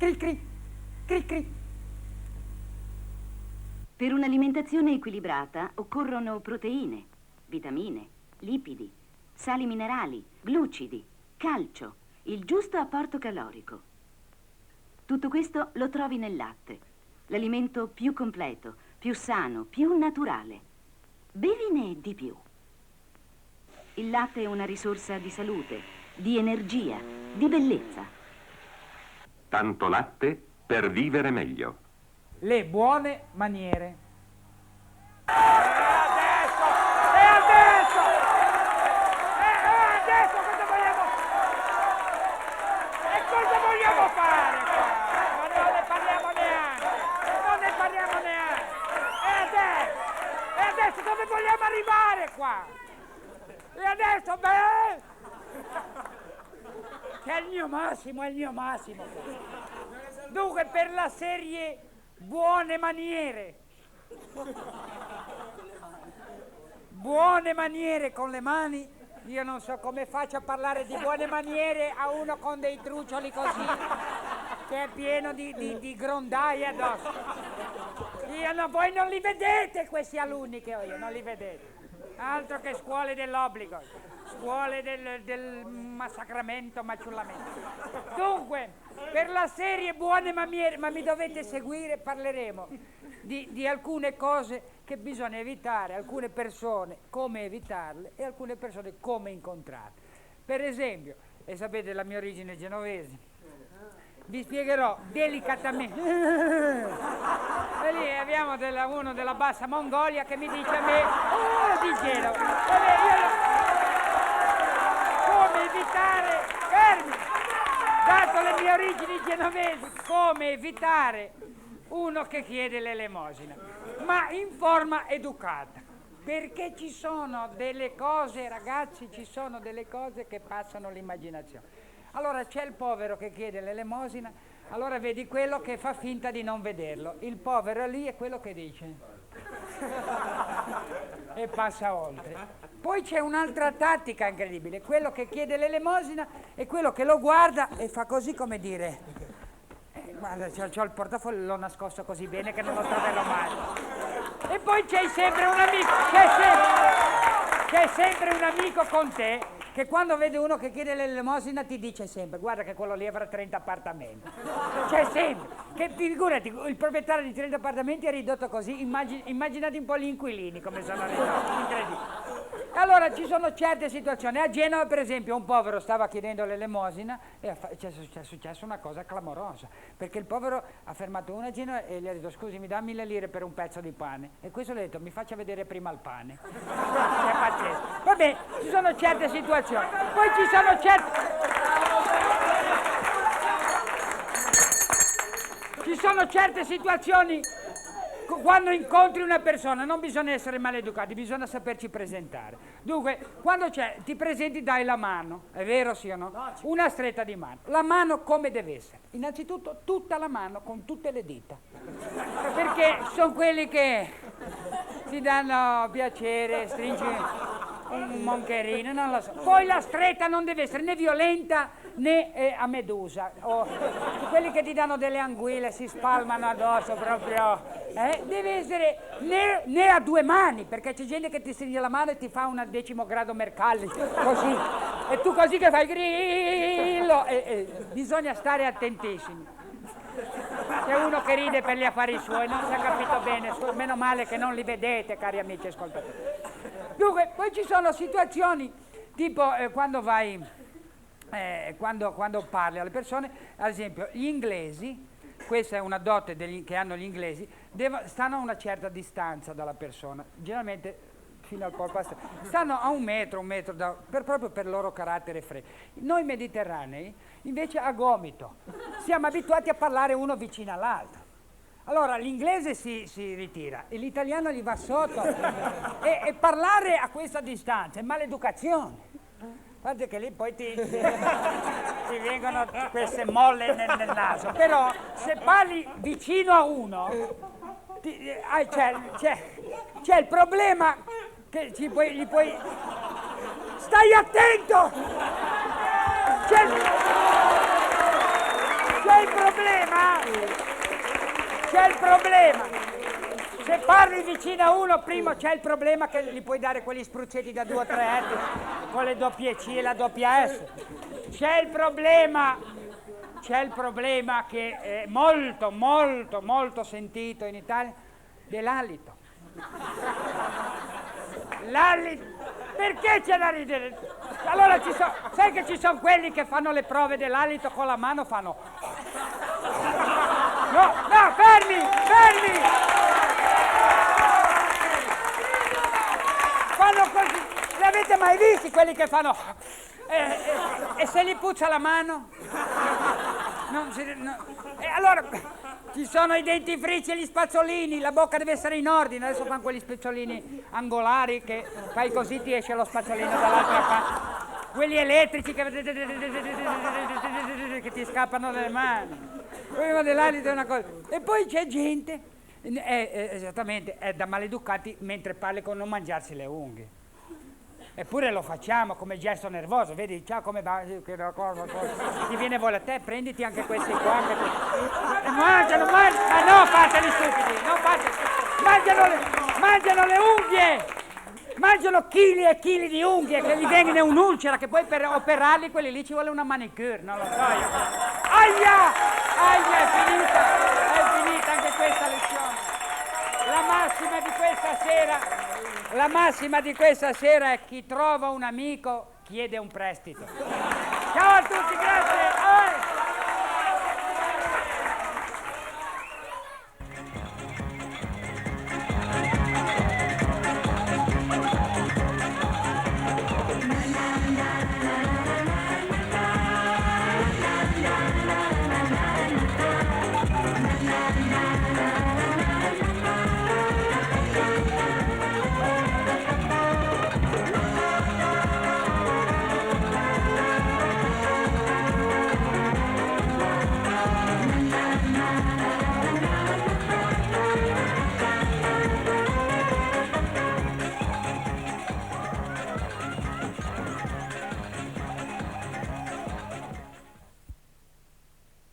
Cri cri, cri cri. Per un'alimentazione equilibrata occorrono proteine, vitamine, lipidi, sali minerali, glucidi, calcio, il giusto apporto calorico. Tutto questo lo trovi nel latte, l'alimento più completo, più sano, più naturale. Bevine di più. Il latte è una risorsa di salute, di energia, di bellezza. Tanto latte per vivere meglio. Le buone maniere. E adesso cosa vogliamo fare qua? Ma non ne parliamo neanche. E adesso dove vogliamo arrivare qua? E adesso, che è il mio massimo. Dunque, per la serie buone maniere con le mani, io non so come faccio a parlare di buone maniere a uno con dei truccioli così, che è pieno di grondai addosso. Voi non li vedete questi alunni che ho io, non li vedete. Altro che scuole dell'obbligo, scuole del massacramento, maciullamento. Dunque, per la serie buone maniere, ma mi dovete seguire, parleremo di alcune cose che bisogna evitare, alcune persone come evitarle e alcune persone come incontrarle. Per esempio, e sapete la mia origine è genovese, vi spiegherò delicatamente. E lì abbiamo uno della bassa Mongolia che mi dice a me, di Genova, come evitare, fermi, dato le mie origini genovesi, come evitare uno che chiede l'elemosina, ma in forma educata. Perché ci sono delle cose, ragazzi, che passano l'immaginazione. Allora c'è il povero che chiede l'elemosina, allora vedi quello che fa finta di non vederlo. Il povero lì è quello che dice e passa oltre. Poi c'è un'altra tattica incredibile, quello che chiede l'elemosina è quello che lo guarda e fa così come dire, guarda, c'ho il portafoglio, l'ho nascosto così bene che non lo troverò mai. E poi c'è sempre un amico, c'è sempre un amico con te che quando vede uno che chiede l'elemosina ti dice sempre, guarda che quello lì avrà 30 appartamenti. C'è sempre. Che figurati, il proprietario di 30 appartamenti è ridotto così, immaginate un po' gli inquilini come sono ridotti, incredibile. Allora ci sono certe situazioni. A Genova, per esempio, un povero stava chiedendo l'elemosina e c'è successa una cosa clamorosa, perché il povero ha fermato uno a Genova e gli ha detto, scusi, mi dà 1000 lire per un pezzo di pane. E questo gli ha detto, mi faccia vedere prima il pane. È pazzesco. Vabbè, ci sono certe situazioni. Poi ci sono certe situazioni. Quando incontri una persona non bisogna essere maleducati, bisogna saperci presentare. Dunque, quando ti presenti dai la mano, è vero sì o no? Una stretta di mano. La mano come deve essere? Innanzitutto tutta la mano con tutte le dita. Perché sono quelli che ti danno piacere, stringi un moncherino, non lo so. Poi la stretta non deve essere né violenta né a medusa. O quelli che ti danno delle anguille, si spalmano addosso proprio. Deve essere né a due mani, perché c'è gente che ti stringe la mano e ti fa un 10° grado Mercalli, così. E tu così che fai grillo. Bisogna stare attentissimi. C'è uno che ride per gli affari suoi, non si è capito bene, meno male che non li vedete, cari amici ascoltatori. Dunque, poi ci sono situazioni, tipo quando vai, quando parli alle persone, ad esempio gli inglesi, questa è una dote che hanno gli inglesi, stanno a una certa distanza dalla persona, generalmente fino al polpastro, stanno a un metro proprio per il loro carattere freddo. Noi mediterranei invece a gomito, siamo abituati a parlare uno vicino all'altro. Allora l'inglese si ritira e l'italiano gli va sotto e parlare a questa distanza è maleducazione. Guarda che lì poi ti vengono queste molle nel naso. Però se parli vicino a uno c'è il problema che gli puoi... Stai attento! C'è C'è il problema. C'è il problema. Se parli vicino a uno, primo c'è il problema che gli puoi dare quegli spruzzetti da 2 o 3 etti con le doppie C e la doppia S. C'è il problema che è molto, molto, molto sentito in Italia, dell'alito. L'alito. Perché c'è da ridere? Allora sai che ci sono quelli che fanno le prove dell'alito con la mano, fanno... No, fermi! Fanno così. Li avete mai visti quelli che fanno... E se gli puzza la mano? E allora ci sono i dentifrici e gli spazzolini, la bocca deve essere in ordine. Adesso fanno quegli spazzolini angolari che fai così ti esce lo spazzolino dall'altra parte. Quelli elettrici che ti scappano dalle mani. Prima dell'alito è una cosa. E poi c'è gente, esattamente, è da maleducati mentre parli con non mangiarsi le unghie. Eppure lo facciamo come gesto nervoso, vedi, ciao come va, ti viene voglia a te, prenditi anche questi qua. Mangiano, ma no, fateli stupidi, non fate, mangiano le unghie, mangiano chili e chili di unghie, che gli vengono un'ulcera, che poi per operarli quelli lì ci vuole una manicure, non lo so io. Aia, è finita anche questa lezione. La massima di questa sera è: chi trova un amico chiede un prestito. Ciao a tutti, grazie.